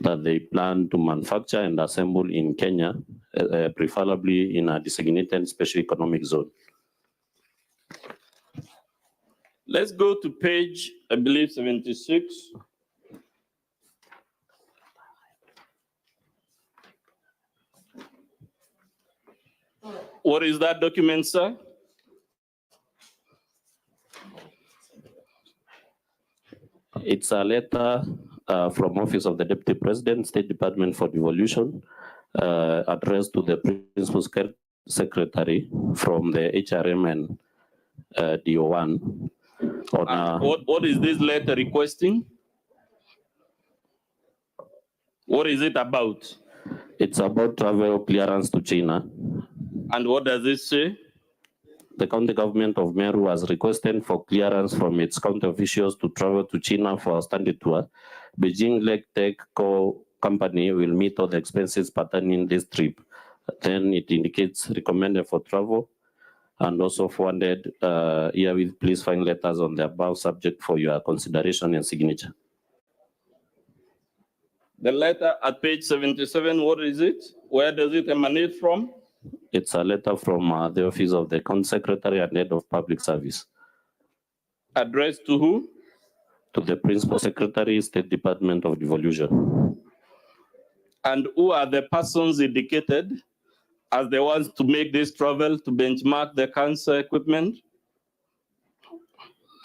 that they plan to manufacture and assemble in Kenya, preferably in a designated special economic zone. Let's go to page, I believe, 76. What is that document, sir? It's a letter from Office of the Deputy President, State Department for Devolution, addressed to the Principal Secretary from the HRM and DO1. What is this letter requesting? What is it about? It's about travel clearance to China. And what does it say? The county government of Meru has requested for clearance from its county officials to travel to China for a study tour. Beijing Lake Tech Company will meet all the expenses pertaining this trip. Then it indicates recommended for travel and also forwarded herewith please find letters on the above subject for your consideration and signature. The letter at page 77, what is it? Where does it emanate from? It's a letter from the Office of the County Secretary and Head of Public Service. Addressed to who? To the Principal Secretary, State Department of Devolution. And who are the persons indicated as the ones to make this travel to benchmark the cancer equipment?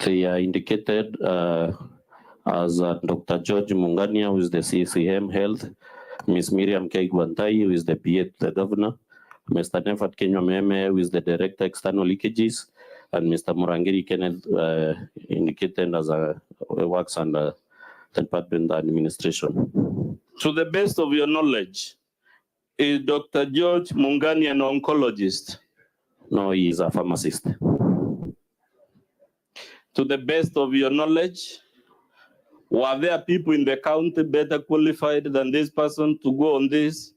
They are indicated as Dr. George Mungania, who is the CCM Health, Ms. Miriam K. Guantai, who is the PA to the Governor, Mr. Nefat Kenya Meme, who is the Director External Leakages, and Mr. Murangiri Kenneth, indicated as works under the Department Administration. To the best of your knowledge, is Dr. George Mungania an oncologist? No, he is a pharmacist. To the best of your knowledge, were there people in the county better qualified than this person to go on this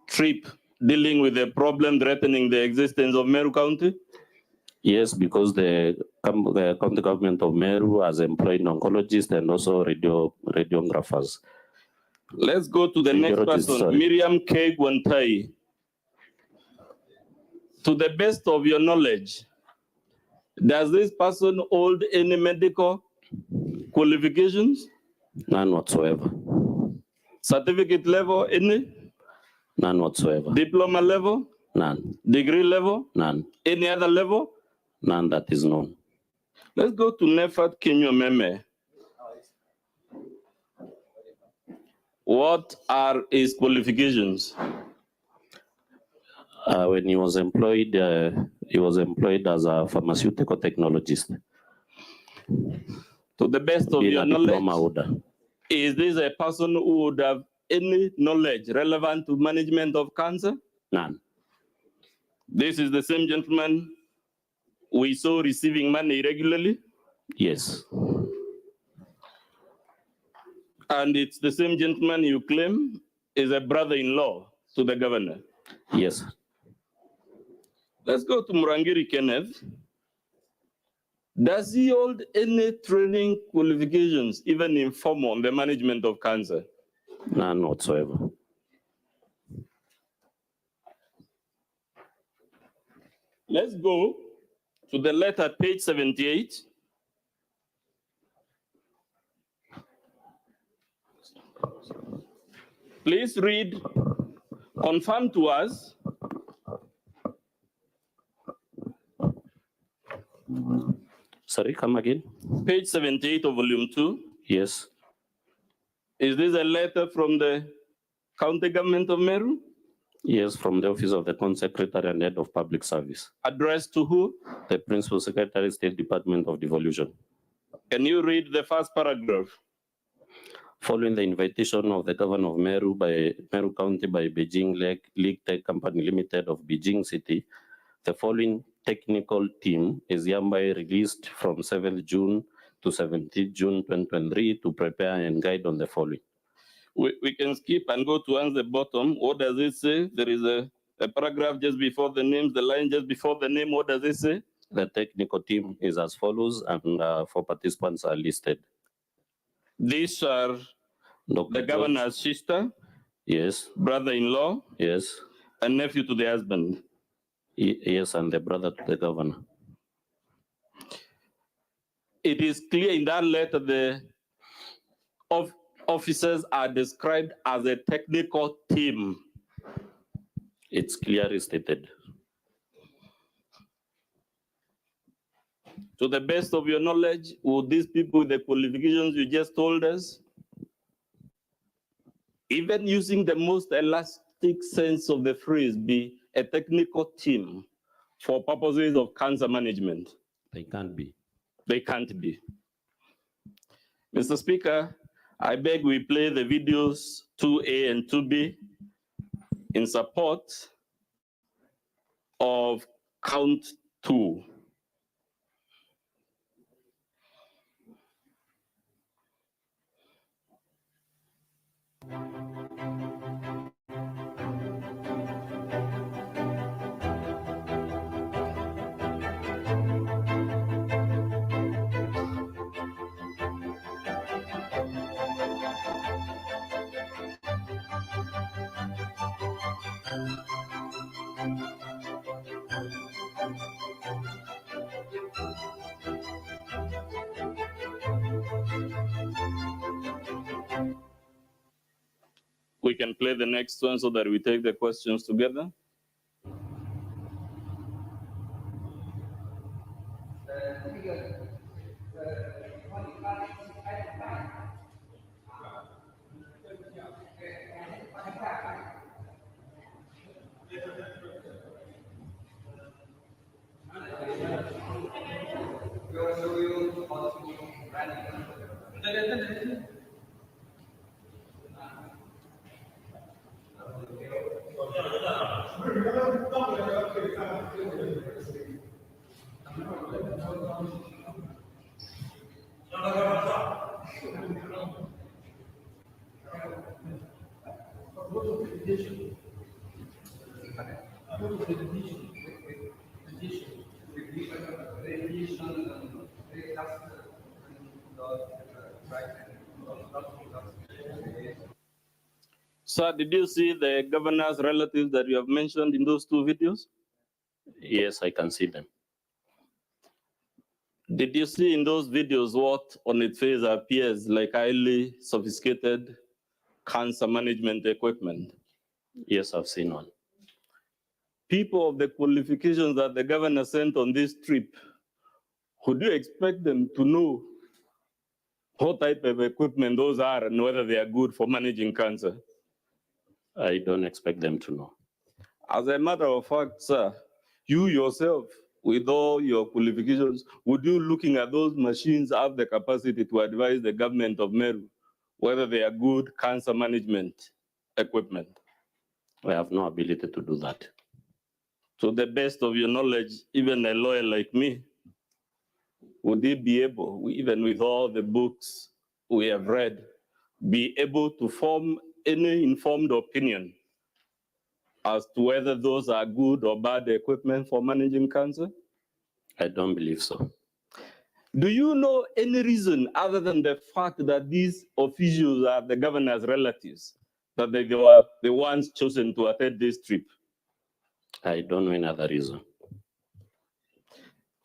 trip dealing with a problem threatening the existence of Meru County? Yes, because the county government of Meru has employed oncologists and also radiographers. Let's go to the next person, sorry. Miriam K. Guantai. To the best of your knowledge, does this person hold any medical qualifications? None whatsoever. Certificate level, any? None whatsoever. Diploma level? None. Degree level? None. Any other level? None that is known. Let's go to Nefat Kenya Meme. What are his qualifications? When he was employed as a pharmaceutical technologist. To the best of your knowledge, is this a person who would have any knowledge relevant to management of cancer? None. This is the same gentleman we saw receiving money regularly? Yes. And it's the same gentleman you claim is a brother-in-law to the governor? Yes. Let's go to Murangiri Kenneth. Does he hold any training qualifications, even informal, on the management of cancer? None whatsoever. Let's go to the letter, page 78. Please read, confirm to us. Sorry, come again. Page 78 of volume 2. Yes. Is this a letter from the county government of Meru? Yes, from the Office of the County Secretary and Head of Public Service. Addressed to who? The Principal Secretary, State Department of Devolution. Can you read the first paragraph? Following the invitation of the Governor of Meru County by Beijing Lake Tech Company Limited of Beijing City, the following technical team is hereby released from 7th June to 17th June 2023 to prepare and guide on the following. We can skip and go to the bottom. What does it say? There is a paragraph just before the names, the line just before the name. What does it say? The technical team is as follows, and 4 participants are listed. These are Dr. the George. governor's sister, Yes, brother-in-law, yes, and nephew to the husband. yes, and the brother to the governor. It is clear in that letter the officers are described as a technical team. It's clearly stated. To the best of your knowledge, would these people with the qualifications you just told us, even using the most elastic sense of the phrase, be a technical team for purposes of cancer management? They can't be. They can't be. Mr. Speaker, I beg we play the videos 2A and 2B in support of count 2. We can play the next one so that we take the questions together. Sir, did you see the governor's relatives that you have mentioned in those two videos? Yes, I can see them. Did you see in those videos what on its face appears like highly sophisticated cancer management equipment? Yes, I've seen one. People of the qualifications that the governor sent on this trip, would you expect them to know what type of equipment those are and whether they are good for managing cancer? I don't expect them to know. As a matter of fact, sir, you yourself, with all your qualifications, would you, looking at those machines, have the capacity to advise the government of Meru whether they are good cancer management equipment? I have no ability to do that. To the best of your knowledge, even a lawyer like me, would he be able, even with all the books we have read, be able to form any informed opinion as to whether those are good or bad equipment for managing cancer? I don't believe so. Do you know any reason other than the fact that these officials are the governor's relatives, that they were the ones chosen to attend this trip? I don't know any other reason.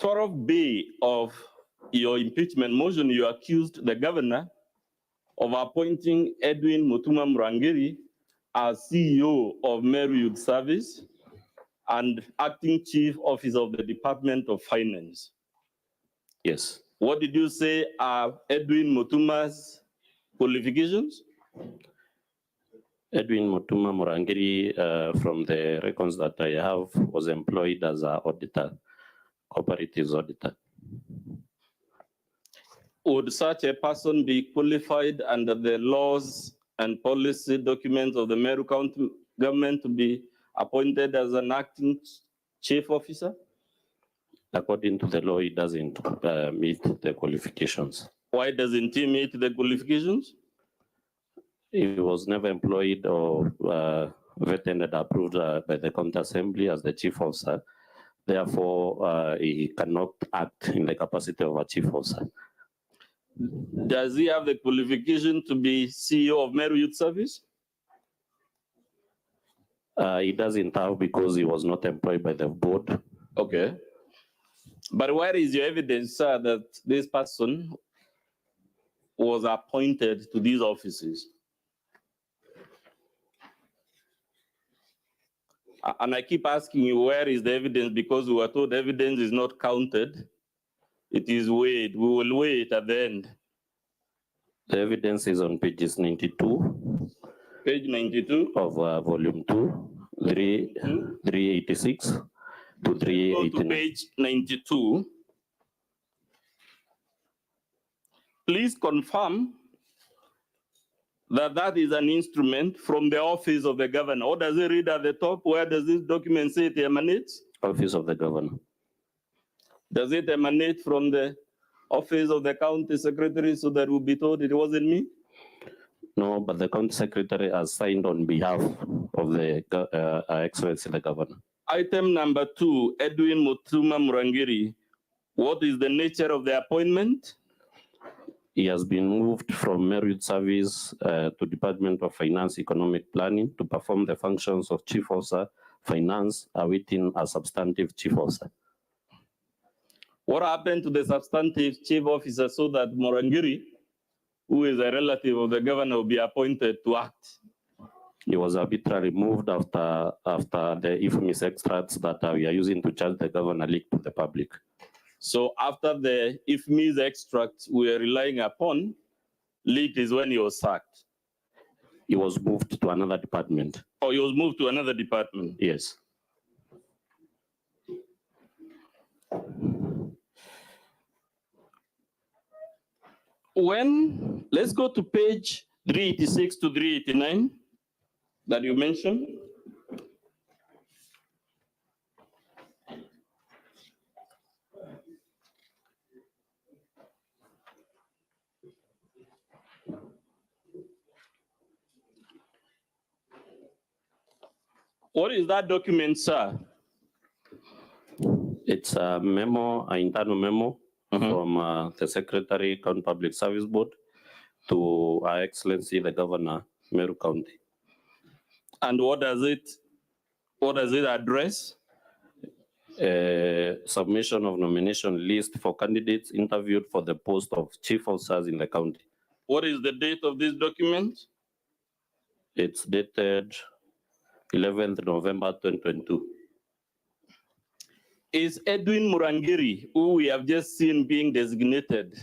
12B of your impeachment motion, you accused the governor of appointing Edwin Mutuma Murangiri as CEO of Meru Youth Service and acting chief officer of the Department of Finance. Yes. What did you say are Edwin Mutuma's qualifications? Edwin Mutuma Murangiri, from the records that I have, was employed as an auditor, cooperatives auditor. Would such a person be qualified under the laws and policy documents of the Meru County government to be appointed as an acting chief officer? According to the law, he doesn't meet the qualifications. Why doesn't he meet the qualifications? He was never employed or vetted and approved by the county assembly as the chief officer. Therefore, he cannot act in the capacity of a chief officer. Does he have the qualification to be CEO of Meru Youth Service? He doesn't have because he was not employed by the board. Okay. But where is your evidence, sir, that this person was appointed to these offices? And I keep asking you, where is the evidence? Because we were told evidence is not counted. It is weighed. We will weigh it at the end. The evidence is on pages 92. Page 92. Of volume 2, 386 to 389. Go to page 92. Please confirm that that is an instrument from the office of the governor. What does it read at the top? Where does this document say it emanates? Office of the governor. Does it emanate from the office of the county secretary so that we'll be told it wasn't me? No, but the county secretary has signed on behalf of the Excellency the governor. Item number 2, Edwin Mutuma Murangiri. What is the nature of the appointment? He has been moved from Meru Youth Service to Department of Finance Economic Planning to perform the functions of Chief Officer Finance, awaiting a substantive Chief Officer. What happened to the substantive Chief Officer so that Murangiri, who is a relative of the governor, will be appointed to act? He was arbitrarily moved after the infamous extracts that we are using to charge the governor leaked to the public. So after the infamous extracts we are relying upon, leaked is when he was sacked. He was moved to another department. Oh, he was moved to another department. Yes. Let's go to page 386 to 389 that you mentioned. What is that document, sir? It's a memo, an internal memo from the Secretary, County Public Service Board to Her Excellency the Governor, Meru County. And what does it address? Submission of nomination list for candidates interviewed for the post of chief officers in the county. What is the date of this document? It's dated 11th November 2022. Is Edwin Murangiri, who we have just seen being designated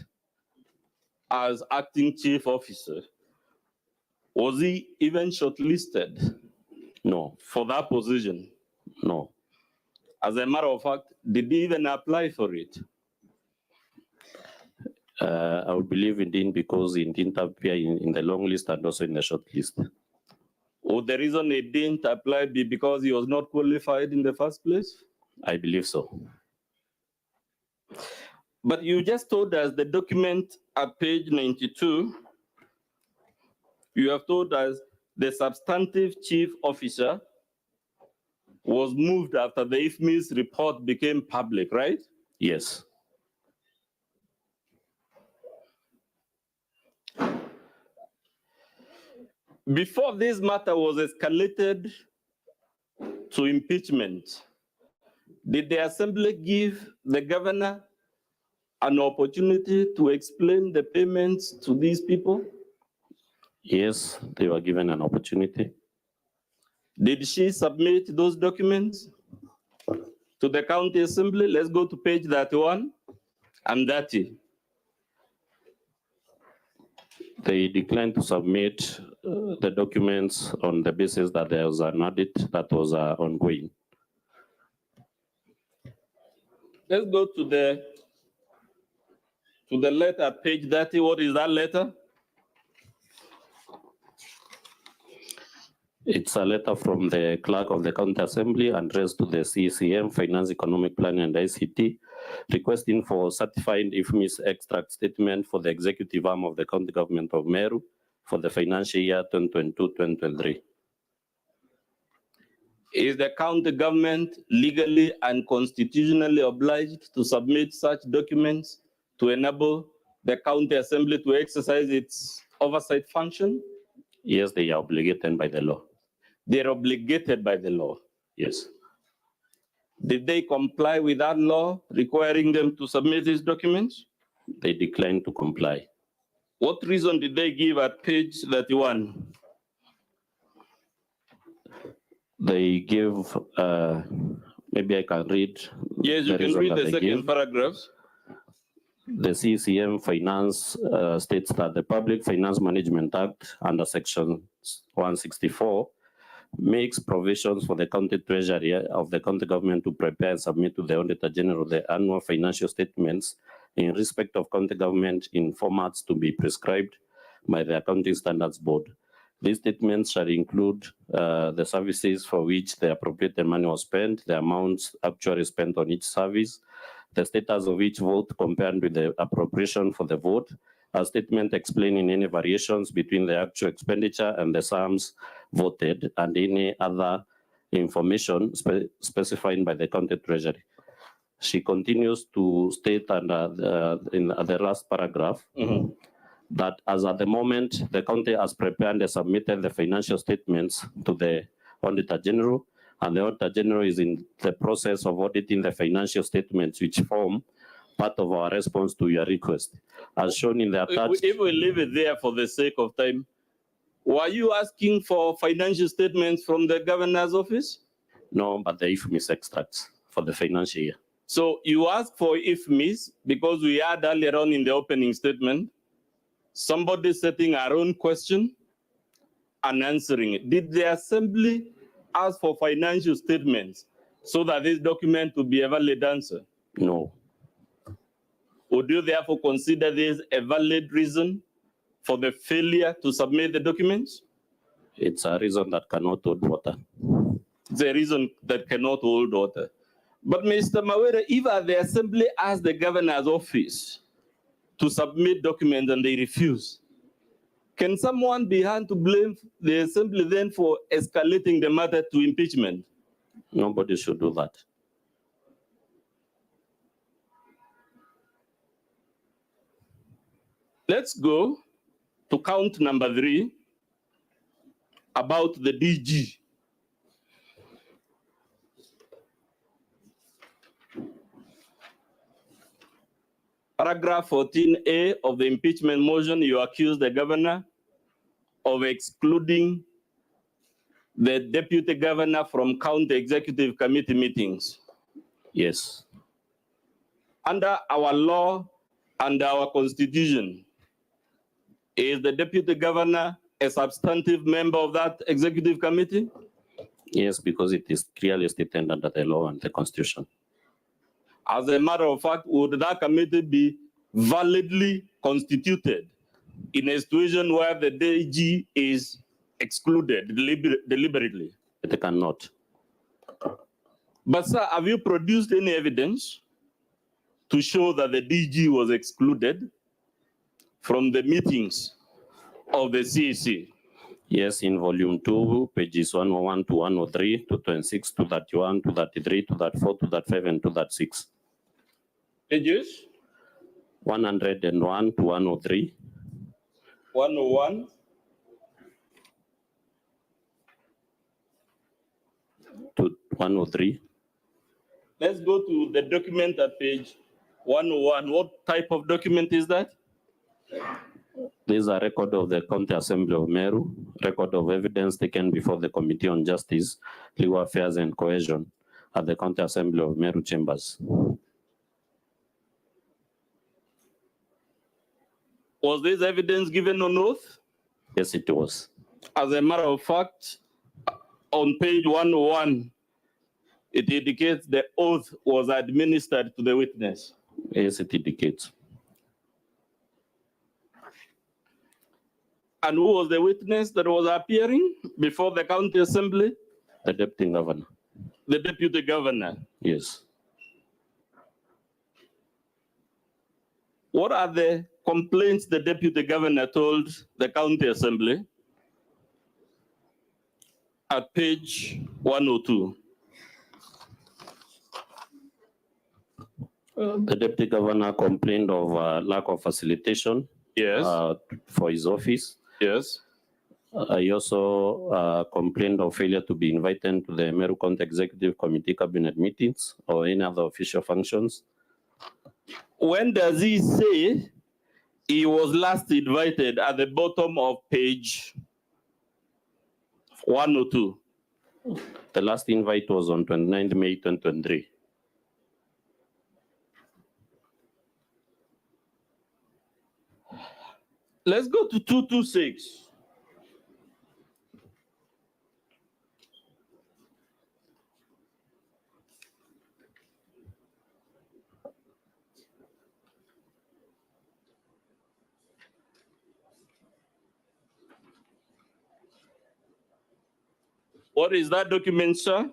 as acting chief officer, was he even shortlisted? No. For that position? No. As a matter of fact, did he even apply for it? I would believe it didn't because he didn't appear in the long list and also in the short list. Or the reason he didn't apply be because he was not qualified in the first place? I believe so. But you just told us the document at page 92, you have told us the substantive chief officer was moved after the IFMI's report became public, right? Yes. Before this matter was escalated to impeachment, did the Assembly give the governor an opportunity to explain the payments to these people? Yes, they were given an opportunity. Did she submit those documents to the county assembly? Let's go to page 31 and 30. They declined to submit the documents on the basis that there was an audit that was ongoing. Let's go to the letter, page 30. What is that letter? It's a letter from the clerk of the county assembly addressed to the CCM, Finance, Economic Planning and ICT, requesting for certified IFMIS extract statement for the executive arm of the county government of Meru for the financial year 2022-2023. Is the county government legally and constitutionally obliged to submit such documents to enable the county assembly to exercise its oversight function? Yes, they are obligated by the law. They're obligated by the law. Yes. Did they comply with that law requiring them to submit these documents? They declined to comply. What reason did they give at page 31? They give, maybe I can read. Yes, you the can reason read that the they second give. paragraph. The CCM Finance states that the Public Finance Management Act under Section 164 makes provisions for the county treasury of the county government to prepare and submit to the Auditor General the annual financial statements in respect of county government in formats to be prescribed by the Accounting Standards Board. These statements shall include the services for which the appropriated money was spent, the amounts actually spent on each service, the status of each vote compared with the appropriation for the vote, a statement explaining any variations between the actual expenditure and the sums voted, and any other information specified by the county treasury. She continues to state under in the last paragraph that as at the moment, the county has prepared and submitted the financial statements to the Auditor General, and the Auditor General is in the process of auditing the financial statements, which form part of our response to your request. As shown in the attached. If we leave it there for the sake of time, were you asking for financial statements from the governor's office? No, but the IFMIS extracts for the financial year. So you asked for IFMIS because we had earlier on in the opening statement, somebody setting our own question and answering it. Did the assembly ask for financial statements so that this document would be a valid answer? No. Would you therefore consider this a valid reason for the failure to submit the documents? It's a reason that cannot hold water. It's a reason that cannot hold water. But Mr. Mawere, if the assembly asked the governor's office to submit documents and they refuse, can someone be held to blame the assembly then for escalating the matter to impeachment? Nobody should do that. Let's go to count number 3 about the DG. Paragraph 14A of the impeachment motion, you accuse the governor of excluding the deputy governor from county executive committee meetings. Yes. Under our law and our constitution, is the deputy governor a substantive member of that executive committee? Yes, because it is clearly stated under the law and the constitution. As a matter of fact, would that committee be validly constituted in a situation where the DG is excluded deliberately? It cannot. But sir, have you produced any evidence to show that the DG was excluded from the meetings of the CEC? Yes, in volume 2, pages 101 to 103, 226, 231, 233, 234, 235, and 236. Pages? 101 to 103. 101. To 103. Let's go to the document at page 101. What type of document is that? This is a record of the County Assembly of Meru, record of evidence taken before the Committee on Justice, Legal Affairs and Cohesion at the County Assembly of Meru Chambers. Was this evidence given on oath? Yes, it was. As a matter of fact, on page 101, it indicates the oath was administered to the witness. Yes, it indicates. And who was the witness that was appearing before the county assembly? The deputy governor. The deputy governor. Yes. What are the complaints the deputy governor told the county assembly? At page 102. The deputy governor complained of lack of facilitation Yes. for his office. Yes. He also complained of failure to be invited to the Meru County Executive Committee cabinet meetings or any other official functions. When does he say he was last invited? At the bottom of page 102. The last invite was on 29 May 2023. Let's go to 226. What is that document, sir?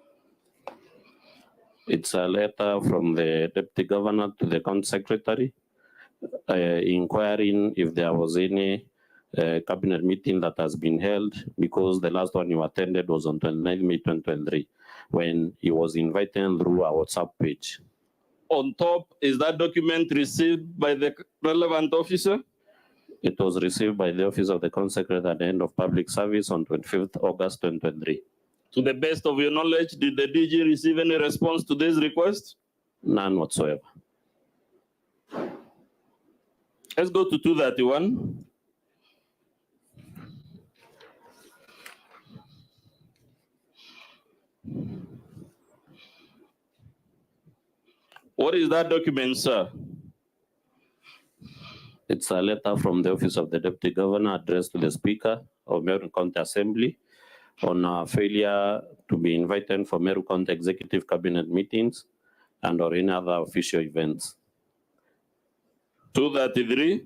It's a letter from the deputy governor to the county secretary inquiring if there was any cabinet meeting that has been held, because the last one you attended was on 29 May 2023 when he was invited through our WhatsApp page. On top, is that document received by the relevant officer? It was received by the office of the county secretary at the end of public service on 25th August 2023. To the best of your knowledge, did the DG receive any response to this request? None whatsoever. Let's go to 231. What is that document, sir? It's a letter from the office of the deputy governor addressed to the speaker of Meru County Assembly on failure to be invited for Meru County Executive Cabinet meetings and or any other official events. 233.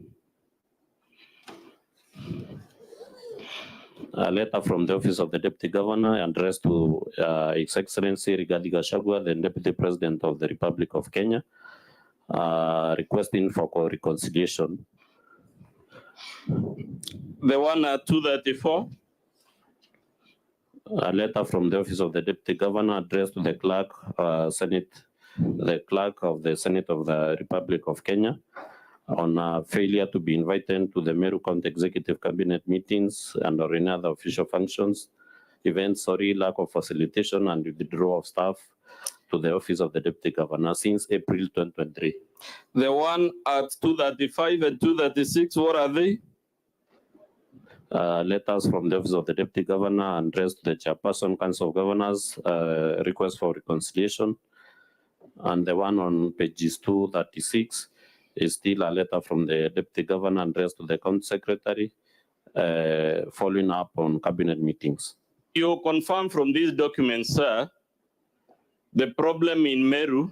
A letter from the office of the deputy governor addressed to His Excellency Rigathi Gachagua, the Deputy President of the Republic of Kenya, requesting for reconciliation. The one at 234. A letter from the office of the deputy governor addressed to the clerk of the Senate of the Republic of Kenya on failure to be invited to the Meru County Executive Cabinet meetings and or any other official functions, events, lack of facilitation and withdrawal of staff to the office of the deputy governor since April 2023. The one at 235 and 236, what are they? Letters from the office of the deputy governor addressed to the chairperson, council of governors, request for reconciliation. And the one on pages 236 is still a letter from the deputy governor addressed to the county secretary, following up on cabinet meetings. You confirm from these documents, sir, the problem in Meru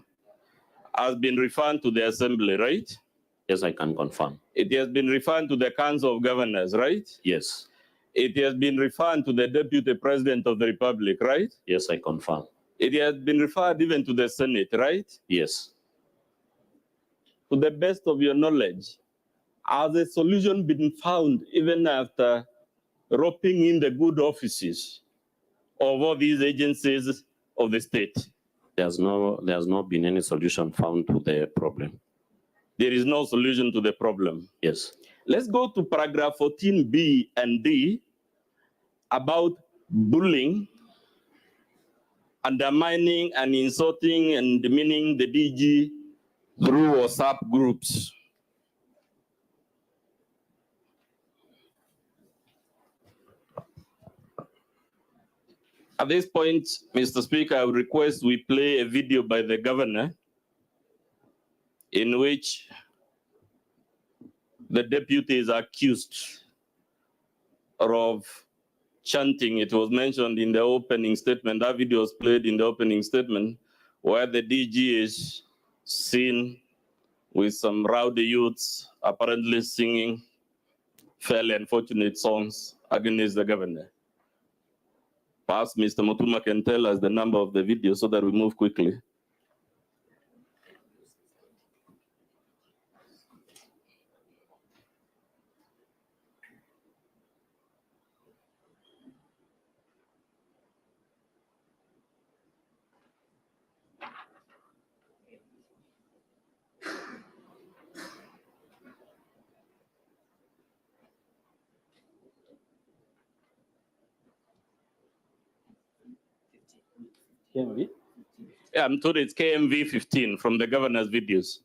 has been referred to the assembly, right? Yes, I can confirm. It has been referred to the council of governors, right? Yes. It has been referred to the deputy president of the republic, right? Yes, I confirm. It has been referred even to the Senate, right? Yes. To the best of your knowledge, has a solution been found even after roping in the good offices of all these agencies of the state? There's not been any solution found to the problem. There is no solution to the problem. Yes. Let's go to paragraph 14B and D about bullying, undermining and insulting and demeaning the DG through WhatsApp groups. At this point, Mr. Speaker, I would request we play a video by the governor in which the deputy is accused of chanting. It was mentioned in the opening statement. That video was played in the opening statement where the DG is seen with some rowdy youths apparently singing fairly unfortunate songs against the governor. Perhaps Mr. Mutuma can tell us the number of the video so that we move quickly. KMV? Yeah, I'm told it's KMV 15 from the governor's videos.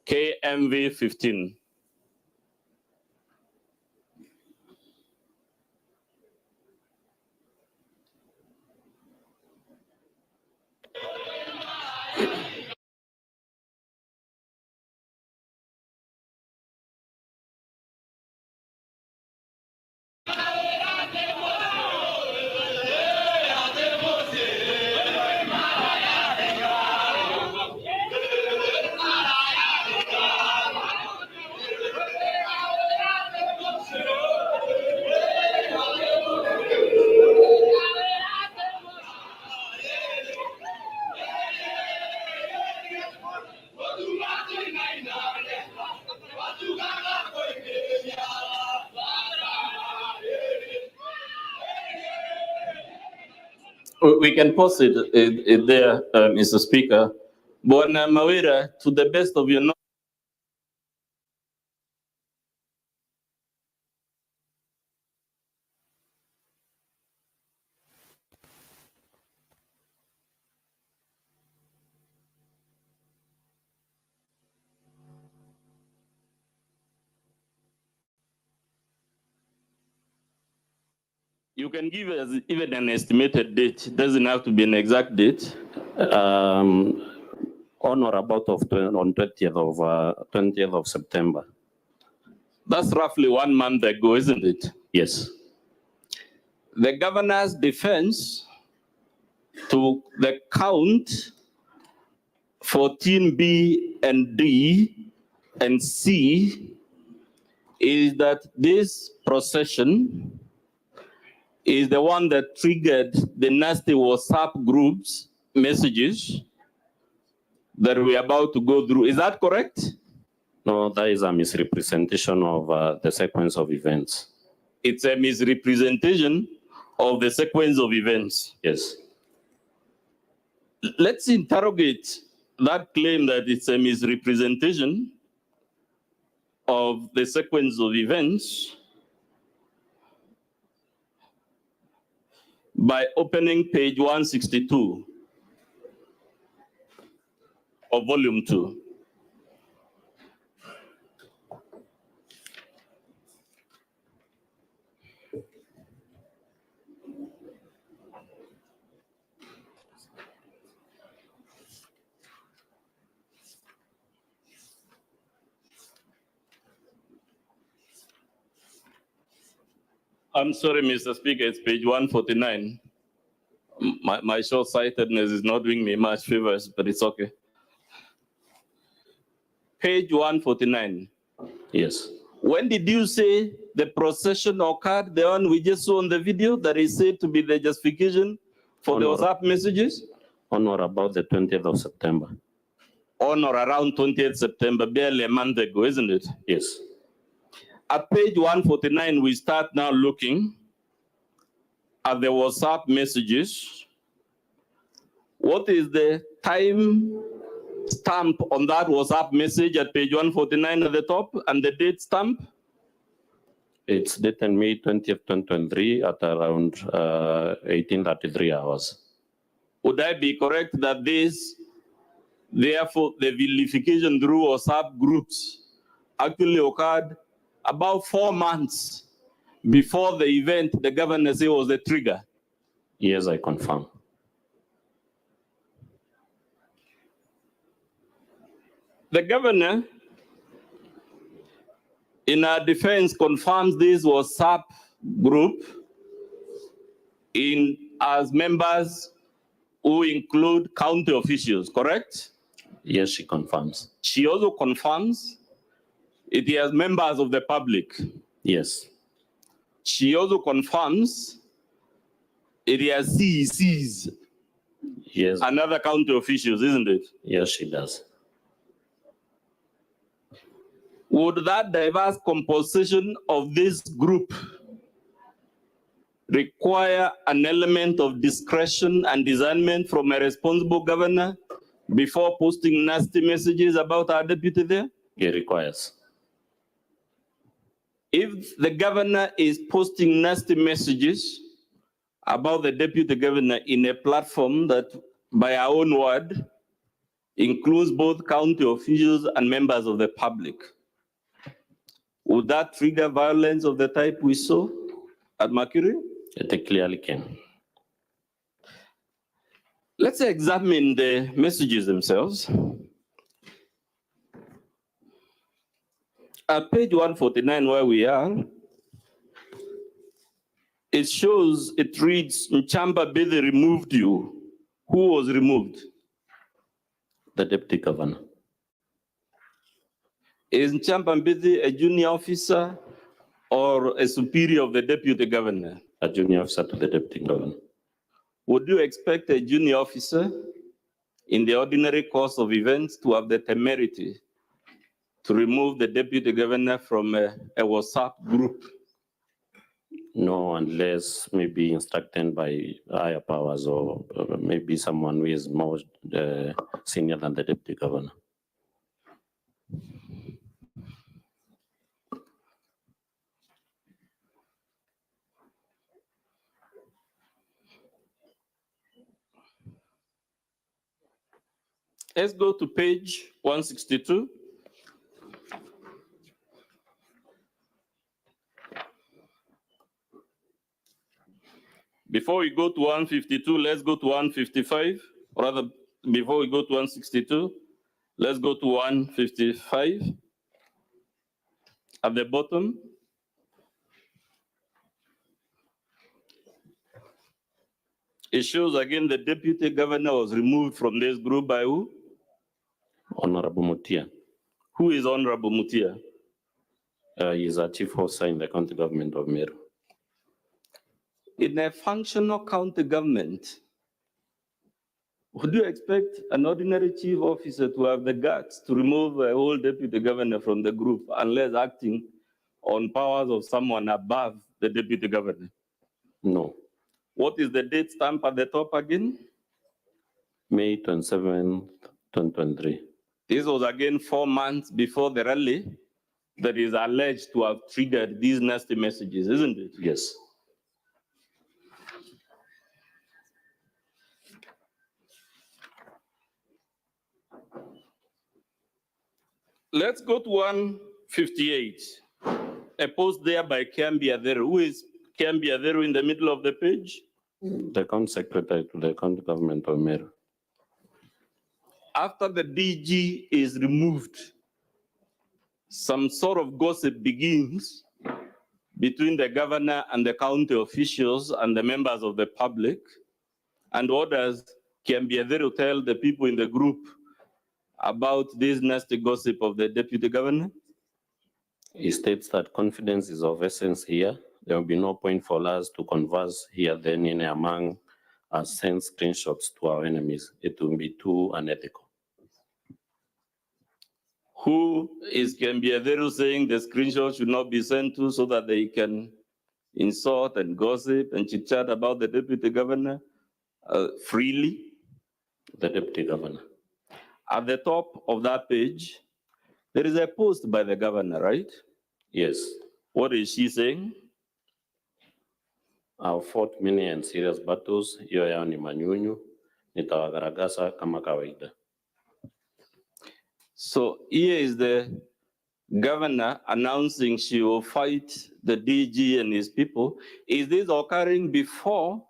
KMV 15. We can pause it there, Mr. Speaker. Bwana Mawira, to the best of your knowledge, you can give us even an estimated date. It doesn't have to be an exact date. On or about on 20th of September. That's roughly 1 month ago, isn't it? Yes. The governor's defense to the count 14B and D and C is that this procession is the one that triggered the nasty WhatsApp groups messages that we're about to go through. Is that correct? No, that is a misrepresentation of the sequence of events. It's a misrepresentation of the sequence of events. Yes. Let's interrogate that claim that it's a misrepresentation of the sequence of events by opening page 162 of volume 2. I'm sorry, Mr. Speaker, it's page 149. My short-sightedness is not doing me much favors, but it's okay. Page 149. Yes. When did you say the procession occurred? The one we just saw on the video that is said to be the justification for the WhatsApp messages? On or about the 20th of September. On or around 20th September, barely a month ago, isn't it? Yes. At page 149, we start now looking at the WhatsApp messages. What is the time stamp on that WhatsApp message at page 149 at the top and the date stamp? It's dated May 20th, 2023 at around 18:33 hours. Would I be correct that this, therefore, the vilification through WhatsApp groups actually occurred about 4 months before the event the governor said was the trigger? Yes, I confirm. The governor, in our defense, confirms this WhatsApp group as members who include county officials, correct? Yes, she confirms. She also confirms it has members of the public. Yes. She also confirms it has CECs. Yes. And other county officials, isn't it? Yes, she does. Would that diverse composition of this group require an element of discretion and discernment from a responsible governor, before posting nasty messages about our deputy there? It requires. If the governor is posting nasty messages about the deputy governor in a platform that, by our own word, includes both county officials and members of the public, would that trigger violence of the type we saw at Makiri? It clearly can. Let's examine the messages themselves. At page 149, where we are, it shows, it reads, Nchamba Bidi removed you. Who was removed? The deputy governor. Is Nchamba Bidi a junior officer or a superior of the deputy governor? A junior officer to the deputy governor. Would you expect a junior officer in the ordinary course of events to have the temerity to remove the deputy governor from a WhatsApp group? No, unless maybe instructed by higher powers or maybe someone who is more senior than the deputy governor. Let's go to page 162. Before we go to 152, let's go to 155. Or rather, before we go to 162, let's go to 155. At the bottom, it shows again the deputy governor was removed from this group by who? Honorable Mutia. Who is Honorable Mutia? He is a chief officer in the county government of Meru. In a functional county government, would you expect an ordinary chief officer to have the guts to remove a whole deputy governor from the group unless acting on powers of someone above the deputy governor? No. What is the date stamp at the top again? May 27th, 2023. This was again 4 months before the rally that is alleged to have triggered these nasty messages, isn't it? Yes. Let's go to 158. A post there by Kiambi Adheru. Who is Kiambi Adheru in the middle of the page? The county secretary to the county government of Meru. After the DG is removed, some sort of gossip begins between the governor and the county officials and the members of the public. And what does Kiambi Adheru tell the people in the group about this nasty gossip of the deputy governor? He states that confidence is of essence here. There will be no point for us to converse here then in among us, send screenshots to our enemies. It will be too unethical. Who is Kiambi Adheru saying the screenshots should not be sent to so that they can insult and gossip and chit-chat about the deputy governor freely? The deputy governor. At the top of that page, there is a post by the governor, right? Yes. What is she saying? I've fought many and serious battles. Hiyo yao ni manyunyu. Nitawagaragaza kama kawaida. So here is the governor announcing she will fight the DG and his people. Is this occurring before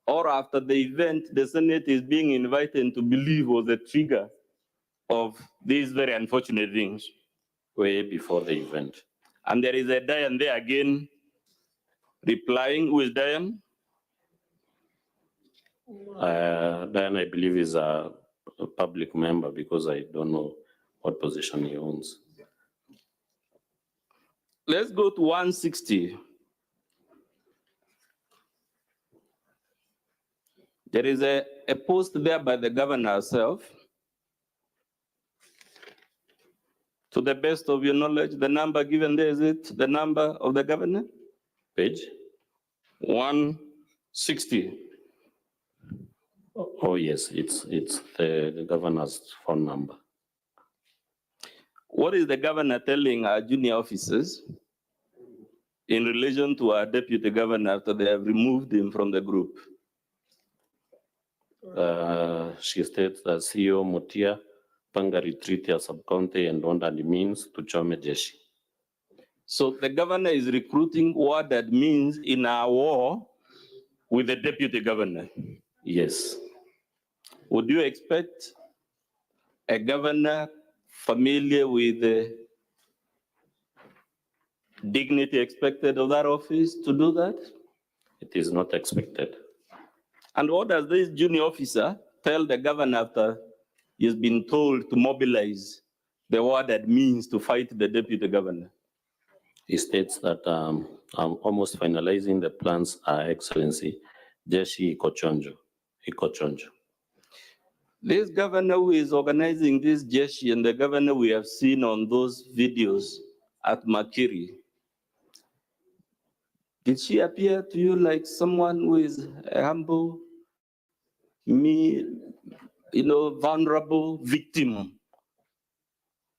or after the event the Senate is being invited to believe was the trigger of these very unfortunate things? Way before the event. And there is a Diane there again replying. Who is Diane? Diane, I believe, is a public member because I don't know what position he owns. Let's go to 160. There is a post there by the governor herself. To the best of your knowledge, the number given there, is it the number of the governor? Page? 160. Oh yes, it's the governor's phone number. What is the governor telling our junior officers in relation to our deputy governor after they have removed him from the group? She states that CEO Mutia panga retreat ya sub-county and under the means to chome jeshi. So the governor is recruiting what that means in our war with the deputy governor. Yes. Would you expect a governor familiar with the dignity expected of that office to do that? It is not expected. And what does this junior officer tell the governor after he's been told to mobilize the what that means to fight the deputy governor? He states that I'm almost finalizing the plans, Excellency. Jeshi iko chonjo. This governor who is organizing this jeshi and the governor we have seen on those videos at Makiri, did she appear to you like someone who is a humble, vulnerable victim?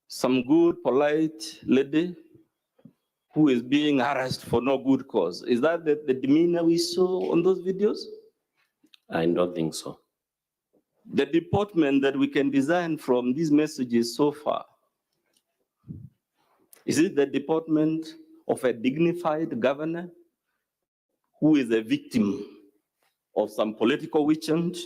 Some good, polite lady who is being harassed for no good cause. Is that the demeanor we saw on those videos? I don't think so. The deportment that we can design from these messages so far, is it the deportment of a dignified governor who is a victim of some political witch hunt?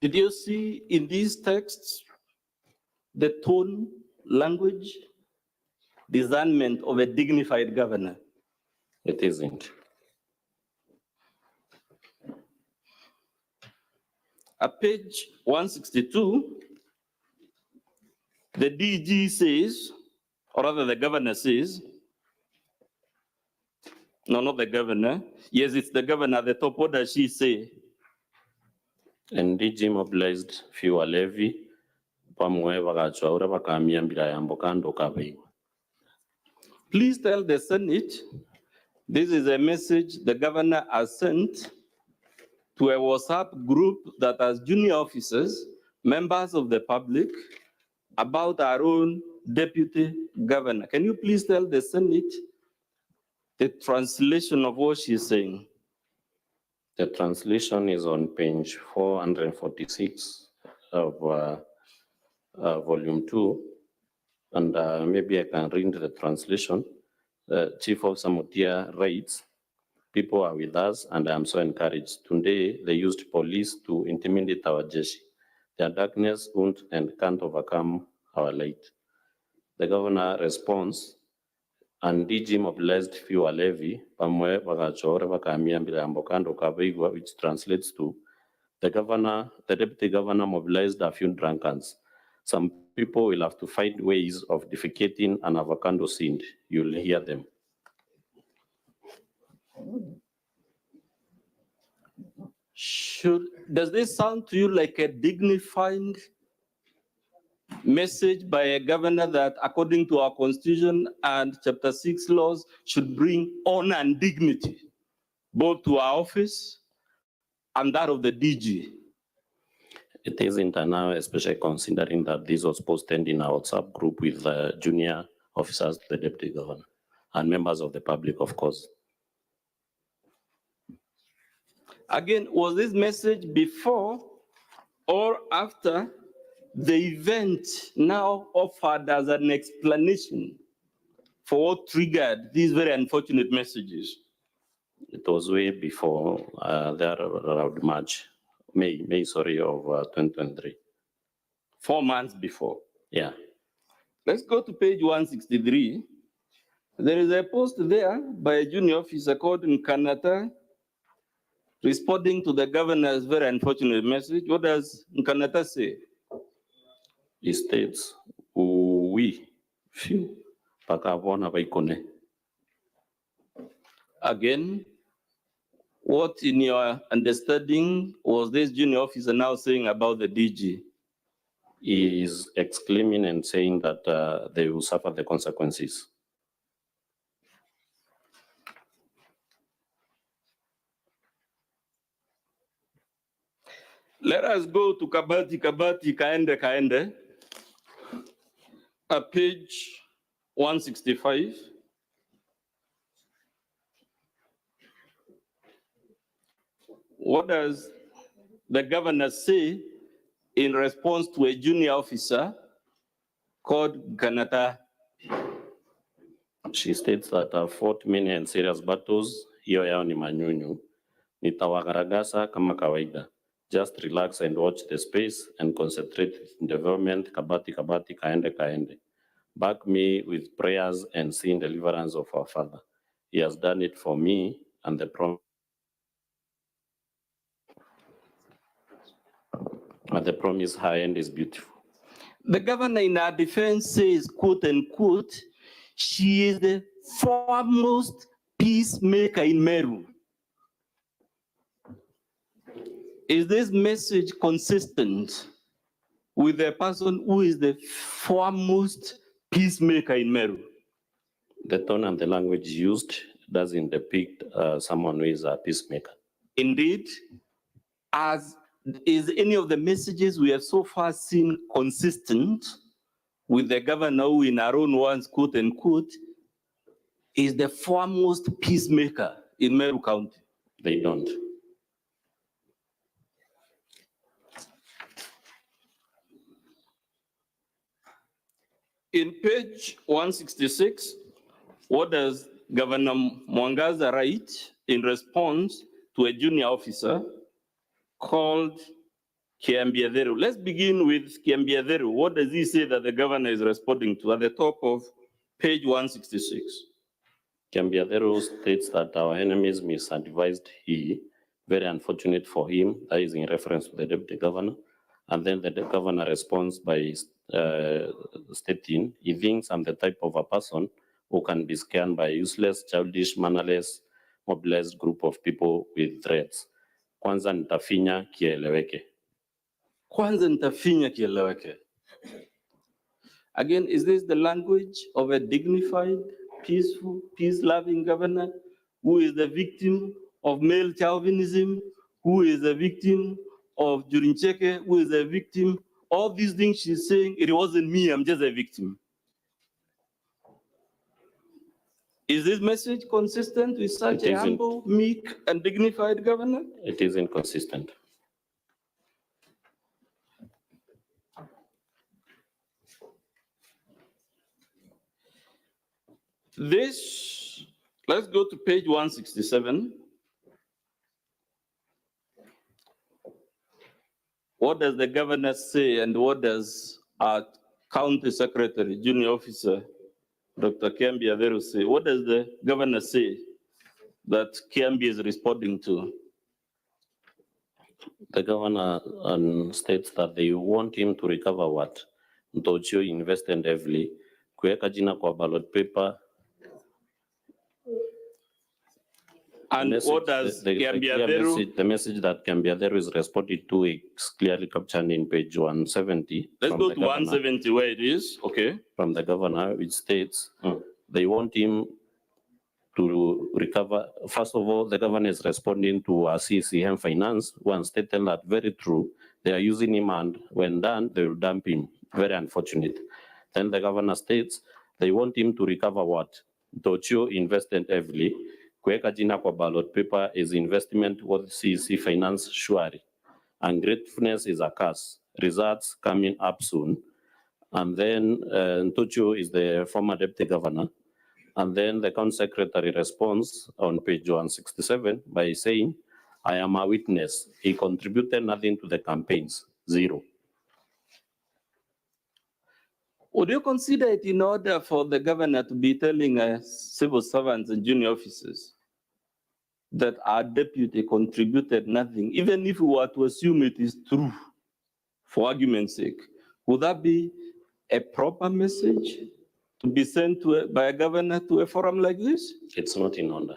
Did you see in these texts the tone, language, discernment of a dignified governor? It isn't. At page 162, the DG says, or rather the governor says, no, not the governor. Yes, it's the governor at the top. What does she say? And DG mobilized fewer levy, Please tell the Senate, this is a message the governor has sent to a WhatsApp group that has junior officers, members of the public, about our own deputy governor. Can you please tell the Senate the translation of what she's saying? The translation is on page 446 of volume 2, and maybe I can read the translation. Chief of Samutia writes, people are with us and I am so encouraged. Today, they used police to intimidate our jeshi. Their darkness won't and can't overcome our light. The governor responds, and DG mobilized fewer levy, which translates to the deputy governor mobilized a few drunkards. Some people will have to find ways of defecating an avocado seed. You'll hear them. Does this sound to you like a dignified message by a governor that, according to our constitution and chapter 6 laws, should bring honor and dignity, both to our office and that of the DG? It isn't now, especially considering that this was posted in our WhatsApp group with junior officers, the deputy governor, and members of the public, of course. Again, was this message before or after the event now offered as an explanation for what triggered these very unfortunate messages? It was way before there around March, May of 2023. 4 months before. Yeah. Let's go to page 163. There is a post there by a junior officer called Nkanata responding to the governor's very unfortunate message. What does Nkanata say? He states, we few pakavona vaikone. Again, what in your understanding was this junior officer now saying about the DG? he is exclaiming and saying that they will suffer the consequences. Let us go to Kabati, Kaende, page 165. What does the governor say in response to a junior officer called Ganata? She states that I've fought many and serious battles, hiyo yao ni manyunyu. Nitawagaragaza kama kawaida. Just relax and watch the space and concentrate in development, Kabati, Kaende. Back me with prayers and seeing deliverance of our Father. He has done it for me, and the promise high end is beautiful. The governor in her defense says, quote unquote, she is the foremost peacemaker in Meru. Is this message consistent with the person who is the foremost peacemaker in Meru? The tone and the language used doesn't depict someone who is a peacemaker. Indeed, as is any of the messages we have so far seen consistent with the governor who, in our own words, quote unquote, is the foremost peacemaker in Meru County? They don't. In page 166, what does Governor Mwangaza write in response to a junior officer called Kiambiaderu? Let's begin with Kiambiaderu. What does he say that the governor is responding to at the top of page 166? Kiambiaderu states that our enemies misadvised he, very unfortunate for him, that is in reference to the deputy governor. And then the governor responds by stating, he thinks I'm the type of a person who can be scanned by a useless, childish, mannerless, mobilized group of people with threats. Kwanza nitafinya kieleweke. Kwanza nitafinya kieleweke. Again, is this the language of a dignified, peaceful, peace-loving governor who is the victim of male chauvinism, who is the victim of Jurincheke, who is a victim? All these things she's saying, it wasn't me, I'm just a victim. Is this message consistent with such a humble, meek, and dignified governor? It is inconsistent. This, let's go to page 167. What does the governor say, and what does our county secretary, junior officer, Dr. Kiambi Aderu say? What does the governor say that Kiambi is responding to? The governor states that they want him to recover what? Ntochio invested heavily, kuweka jina kwa ballot paper. And what does the message that Kiambiaderu is responding to is clearly captured in page 170. Let's go to 170 where it is, okay. From the governor, which states they want him to recover. First of all, the governor is responding to CCM Finance, one stated that very true. They are using him, and when done, they will dump him. Very unfortunate. Then the governor states they want him to recover what? Tochio invested heavily. Kuweka jina kwa ballot paper is investment with CEC Finance Shuari. And gratefulness is a curse. Results coming up soon. And then Ntochio is the former deputy governor. And then the county secretary responds on page 167 by saying, I am a witness. He contributed nothing to the campaigns, zero. Would you consider it in order for the governor to be telling civil servants and junior officers that our deputy contributed nothing, even if we were to assume it is true, for argument's sake, would that be a proper message to be sent to by a governor to a forum like this? It's not in order.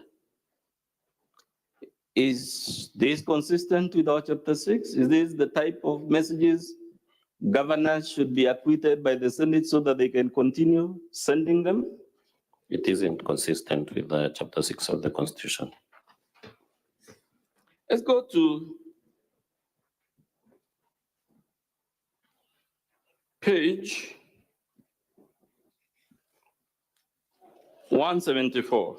Is this consistent with our chapter 6? Is this the type of messages governors should be acquitted by the Senate so that they can continue sending them? It isn't consistent with Chapter 6 of the Constitution. Let's go to page 174.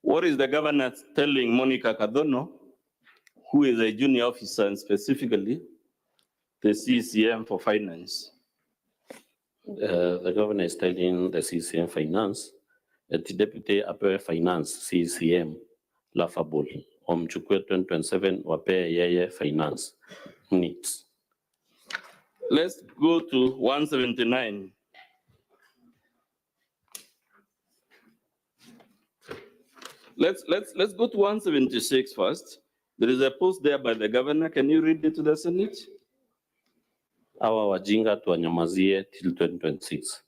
What is the governor telling Monica Kadono, who is a junior officer and specifically the CCM for finance? The governor is telling the CCM finance that the deputy apewe finance CCM laughable. Omchukue 2027 wape yeye finance needs. Let's go to 179. Let's go to 176 first. There is a post there by the governor. Can you read it to the Senate? Awa wajinga tuwanyamazie till 2026.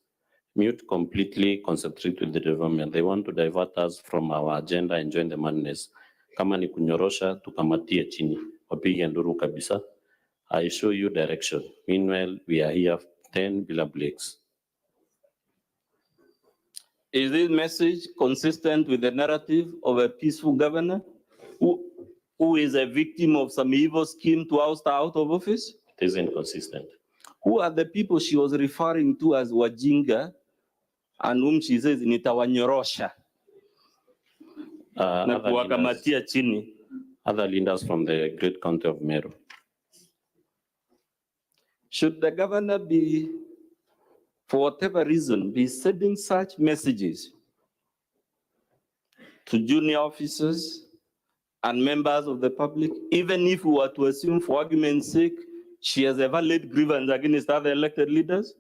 Mute completely, concentrate with the development. They want to divert us from our agenda and join the madness. Kama ni kunyorosha, tukamatie chini. Wapige nduru kabisa. I show you direction. Meanwhile, we are here 10 bila breaks. Is this message consistent with the narrative of a peaceful governor who is a victim of some evil scheme to oust her out of office? It is inconsistent. Who are the people she was referring to as wajinga and whom she says nitawanyorosha na kuwakamatia chini? Other leaders from the great county of Meru. Should the governor be, for whatever reason, be sending such messages to junior officers and members of the public, even if we were to assume, for argument's sake, she has a valid grievance against other elected leaders?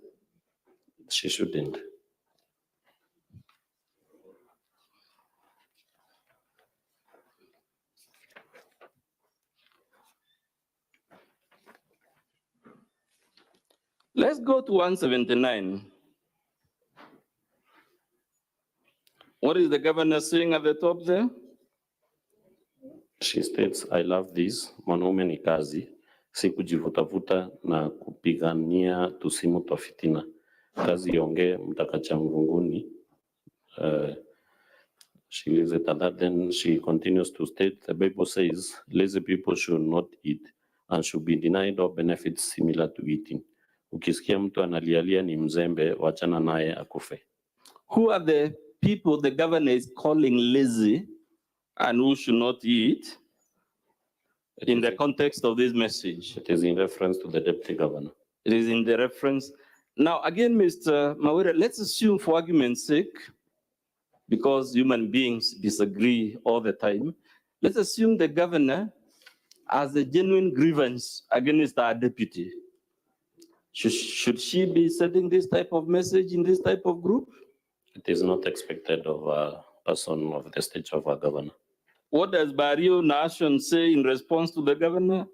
She shouldn't. Let's go to 179. What is the governor saying at the top there? She states, I love this, mwanaume ni kazi, si kujivutavuta na kupigania tusimu twa fitina. Kazi yonge mtakacha mvunguni. She leaves it at that. Then she continues to state, the Bible says, lazy people should not eat and should be denied all benefits similar to eating. Ukisikia mtu analialia ni mzembe, wachana naye akufe. Who are the people the governor is calling lazy and who should not eat in the context of this message? It is in reference to the deputy governor. It is in the reference. Now, again, Mr. Mawira, let's assume for argument's sake, because human beings disagree all the time, let's assume the governor has a genuine grievance against our deputy. Should she be sending this type of message in this type of group? It is not expected of a person of the stage of a governor. What does Barrio Nation say in response to the governor?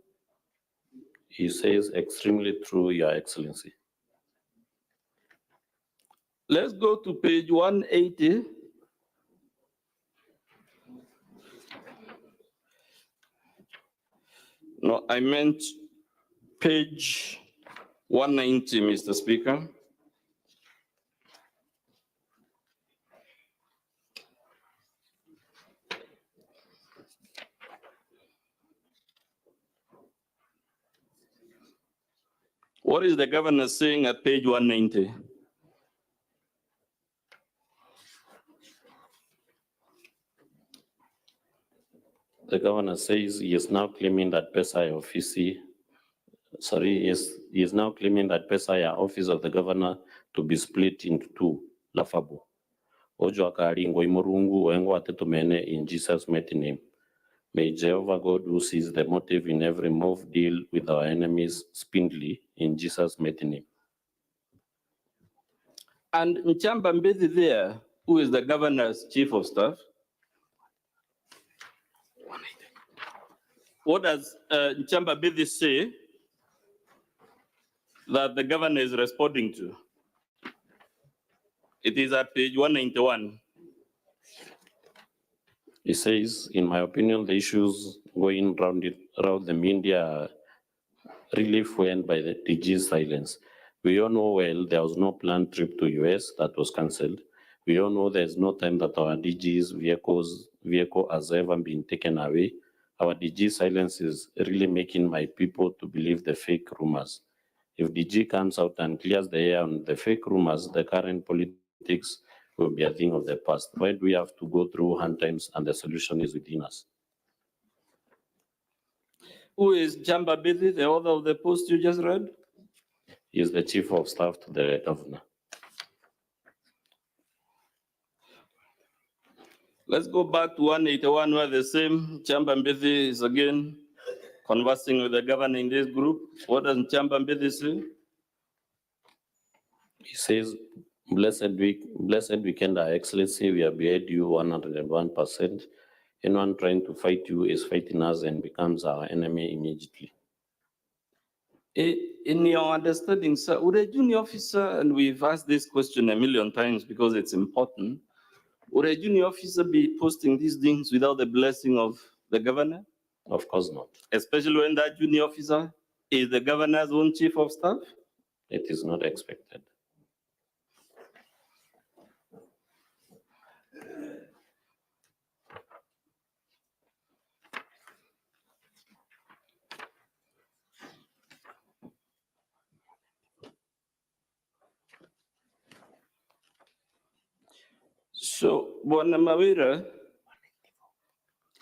He says, extremely true, Your Excellency. Let's go to page 180. No, I meant page 190, Mr. Speaker. What is the governor saying at page 190? The governor says he is now claiming that Pesa office, he is now claiming that Pesa office of the governor to be split into two, Lafabo. Ojo akaringo imurungu wengo atetumene in Jesus' mighty name. May Jehovah God, who sees the motive in every move, deal with our enemies speedily in Jesus' mighty name. And Nchamba Mbezi there, who is the governor's chief of staff, what does Nchamba Mbezi say that the governor is responding to? It is at page 191. He says, in my opinion, the issues going around the media are really fueled by the DG's silence. We all know well there was no planned trip to US that was cancelled. We all know there's no time that our DG's vehicle has ever been taken away. Our DG silence is really making my people to believe the fake rumors. If DG comes out and clears the air on the fake rumors, the current politics will be a thing of the past. Why do we have to go through hard times and the solution is within us? Who is Jamba Bithi, the author of the post you just read? He is the chief of staff to the governor. Let's go back to 181, where the same Jamba Bithi is again conversing with the governor in this group. What does Jamba Bithi say? He says, blessed weekend, Our Excellency, we have beheaded you 101%. Anyone trying to fight you is fighting us and becomes our enemy immediately. In your understanding, sir, would a junior officer, and we've asked this question a million times because it's important, would a junior officer be posting these things without the blessing of the governor? Of course not. Especially when that junior officer is the governor's own chief of staff? It is not expected. So, Bwana Mawira,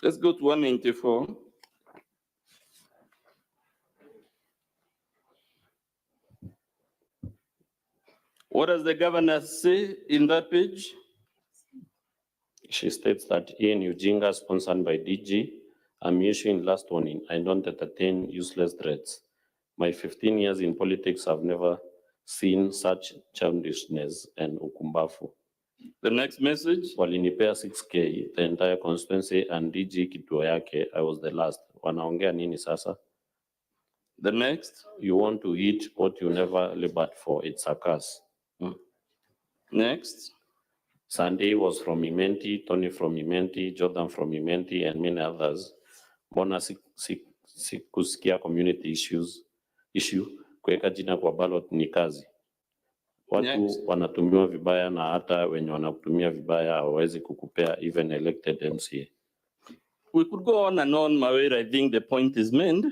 let's go to 194. What does the governor say in that page? She states that in Ujinga, sponsored by DG, I'm issuing last warning. I don't entertain useless threats. My 15 years in politics have never seen such childishness and ukumbafu. The next message. Walinipea 6K, the entire constituency, and DG kituo yake, I was the last. Wanaongea nini sasa? The next. You want to eat what you never labored for. It's a curse. Next. Sunday was from Imenti, Tony from Imenti, Jordan from Imenti, and many others. Mbona sikusikia community issue, kuweka jina kwa ballot ni kazi. Watu wanatumiwa vibaya na hata wenye wanakutumia vibaya hawawezi kukupea even elected MCA. We could go on and on, Mawira. I think the point is made.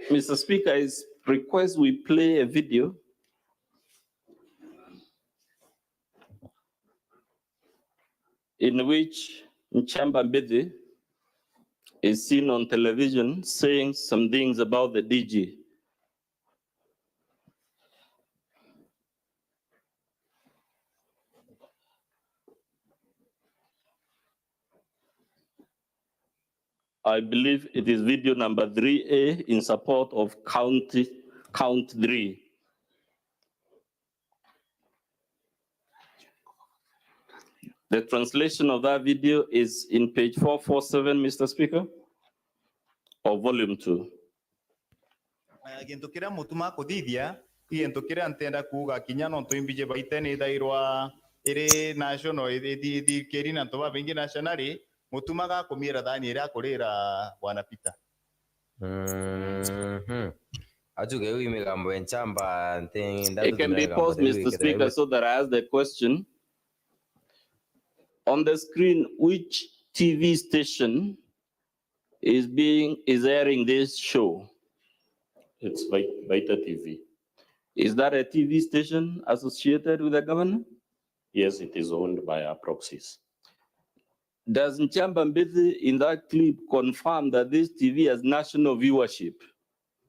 Mr. Speaker, I request we play a video in which Nchamba Bithi is seen on television saying some things about the DG. I believe it is video number 3A in support of count 3. The translation of that video is in page 447, Mr. Speaker, or volume 2. Gintu kiria mutuma kuthithia gintu kiria ntenda kuga kinya no tuimbije baitene thairwa iri national ithi kerina toba bingi nationally mutumaga kumira thani ira kurira bwana Peter. Ajuge uyu migambo enchamba ntenda. It can be paused, Mr. Speaker, so that I ask the question. On the screen, which TV station is airing this show? It's Vita TV. Is that a TV station associated with the governor? Yes, it is owned by our proxies. Does Nchamba Bithi in that clip confirm that this TV has national viewership?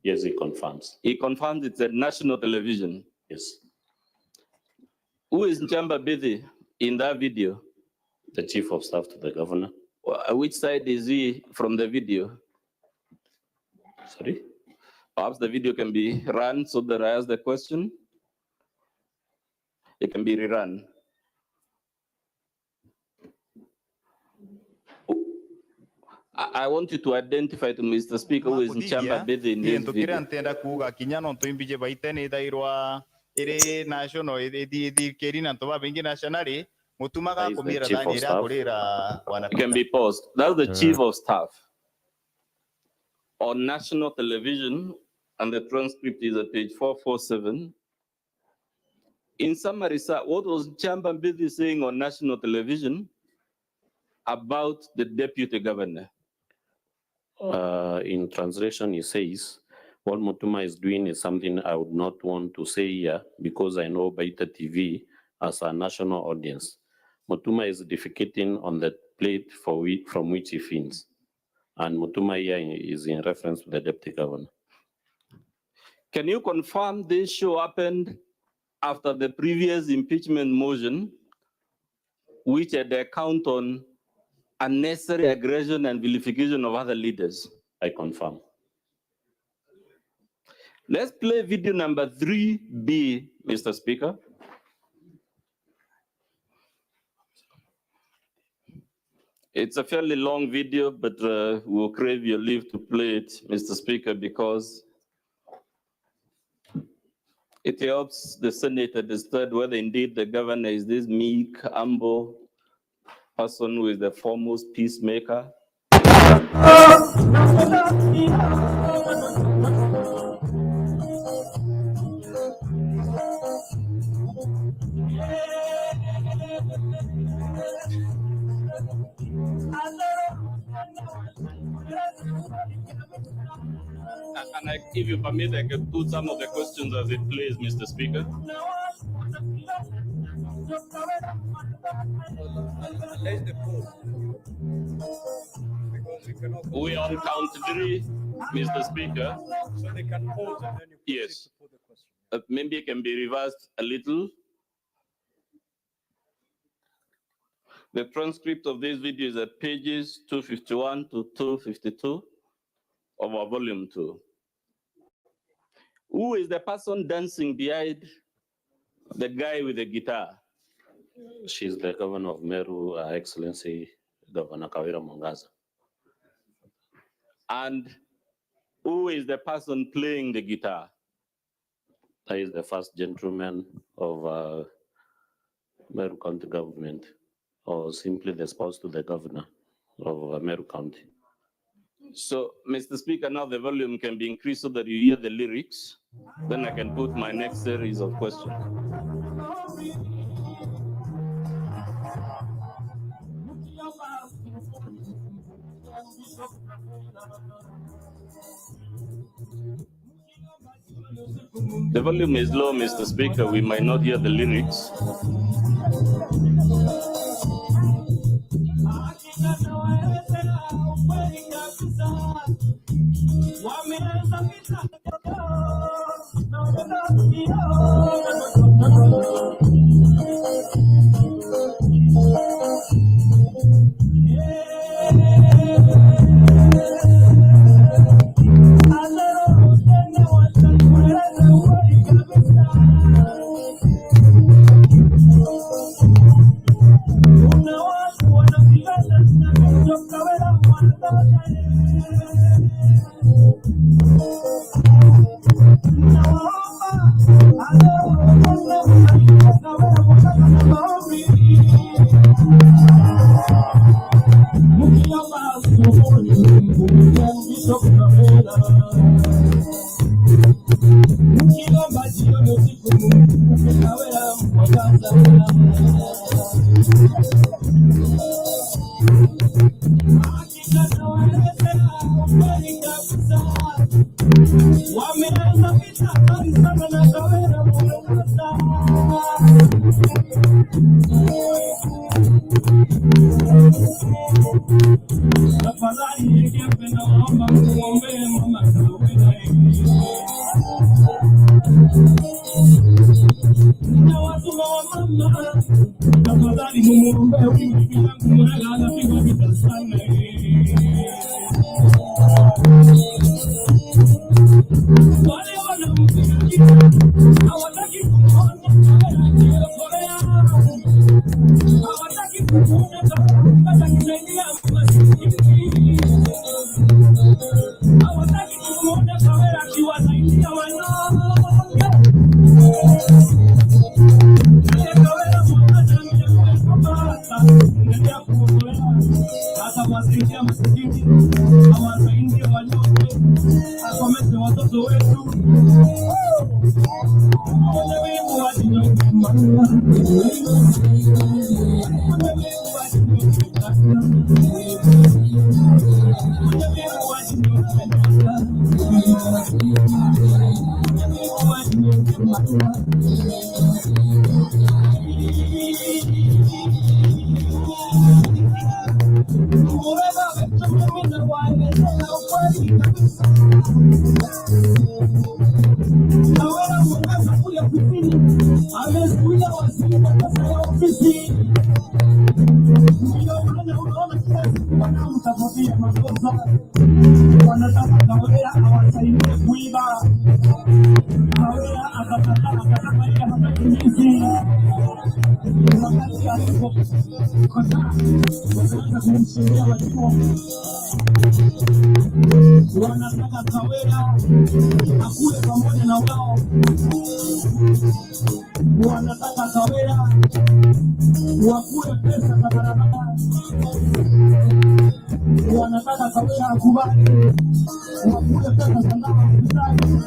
Yes, he confirms. He confirms it's a national television? Yes. Who is Nchamba Bithi in that video? The chief of staff to the governor. Which side is he from the video? Sorry? Perhaps the video can be run so that I ask the question. It can be rerun. I want you to identify to Mr. Speaker who is Nchamba Bithi in this video. Ntenda kuga kinya no tuimbije baitene thairwa iri national ithi kerina toba bingi nationally mutumaga That is the kumira chief of dhani ira staff. kurira wana It can be paused. That's the chief of staff on national television, and the transcript is at page 447. In summary, sir, what was Chamba Mbidi saying on national television about the deputy governor? In translation, he says, what Mutuma is doing is something I would not want to say here because I know Baita TV as a national audience. Mutuma is defecating on the plate from which he feeds. And Mutuma here is in reference to the deputy governor. Can you confirm this show happened after the previous impeachment motion, which had a count on unnecessary aggression and vilification of other leaders? I confirm. Let's play video number 3B, Mr. Speaker. It's a fairly long video, but we'll crave your leave to play it, Mr. Speaker, because it helps the Senate understand whether indeed the governor is this meek, humble person who is the foremost peacemaker. And if you permit, I can put some of the questions as it plays, Mr. Speaker. We on count 3, Mr. Speaker. So they can pause and then you proceed Yes. to put the question. Maybe it can be reversed a little. The transcript of this video is at pages 251 to 252 of our volume 2. Who is the person dancing behind the guy with the guitar? She's the governor of Meru, Her Excellency Governor Kawira Mwangaza. And who is the person playing the guitar? That is the first gentleman of Meru County government, or simply the spouse to the governor of Meru County. So, Mr. Speaker, now the volume can be increased so that you hear the lyrics. Then I can put my next series of questions. The volume is low, Mr. Speaker. We might not hear the lyrics. Wanataka Kawira akue pamoja na wao, wanataka Kawira wakue pesa za barabara, wanataka Kawira akubali wakue pesa za hospitali.